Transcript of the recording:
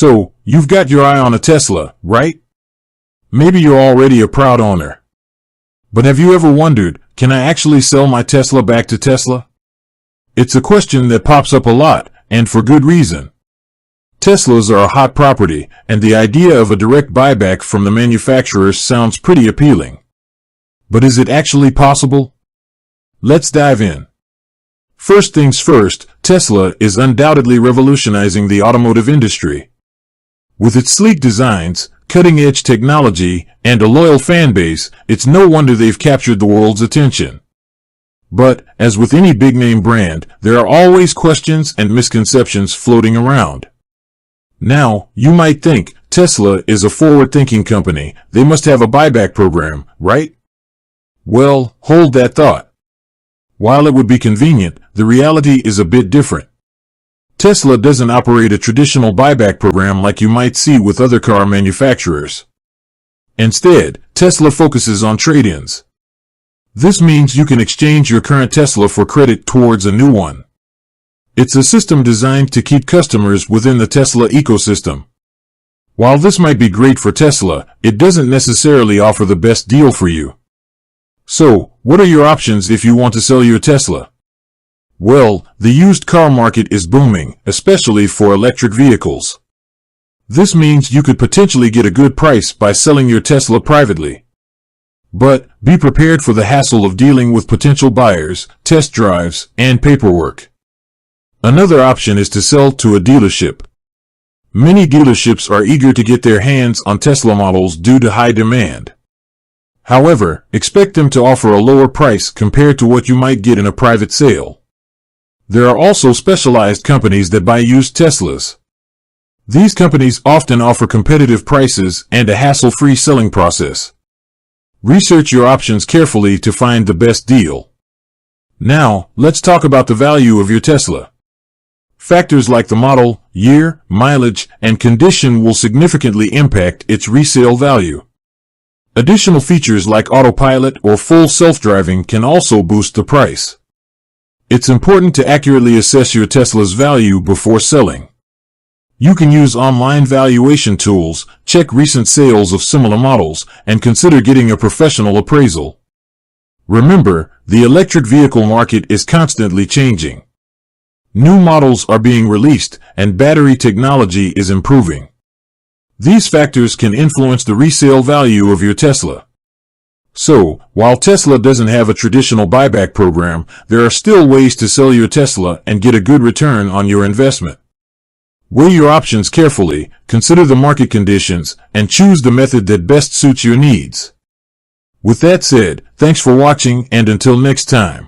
So, you've got your eye on a Tesla, right? Maybe you're already a proud owner. But have you ever wondered, can I actually sell my Tesla back to Tesla? It's a question that pops up a lot, and for good reason. Teslas are a hot property, and the idea of a direct buyback from the manufacturers sounds pretty appealing. But is it actually possible? Let's dive in. First things first, Tesla is undoubtedly revolutionizing the automotive industry. With its sleek designs, cutting-edge technology, and a loyal fan base, it's no wonder they've captured the world's attention. But, as with any big-name brand, there are always questions and misconceptions floating around. Now, you might think, Tesla is a forward-thinking company, they must have a buyback program, right? Well, hold that thought. While it would be convenient, the reality is a bit different. Tesla doesn't operate a traditional buyback program like you might see with other car manufacturers. Instead, Tesla focuses on trade-ins. This means you can exchange your current Tesla for credit towards a new one. It's a system designed to keep customers within the Tesla ecosystem. While this might be great for Tesla, it doesn't necessarily offer the best deal for you. So, what are your options if you want to sell your Tesla? Well, the used car market is booming, especially for electric vehicles. This means you could potentially get a good price by selling your Tesla privately. But, be prepared for the hassle of dealing with potential buyers, test drives, and paperwork. Another option is to sell to a dealership. Many dealerships are eager to get their hands on Tesla models due to high demand. However, expect them to offer a lower price compared to what you might get in a private sale. There are also specialized companies that buy used Teslas. These companies often offer competitive prices and a hassle-free selling process. Research your options carefully to find the best deal. Now, let's talk about the value of your Tesla. Factors like the model, year, mileage, and condition will significantly impact its resale value. Additional features like autopilot or full self-driving can also boost the price. It's important to accurately assess your Tesla's value before selling. You can use online valuation tools, check recent sales of similar models, and consider getting a professional appraisal. Remember, the electric vehicle market is constantly changing. New models are being released, and battery technology is improving. These factors can influence the resale value of your Tesla. So, while Tesla doesn't have a traditional buyback program, there are still ways to sell your Tesla and get a good return on your investment. Weigh your options carefully, consider the market conditions, and choose the method that best suits your needs. With that said, thanks for watching, and until next time.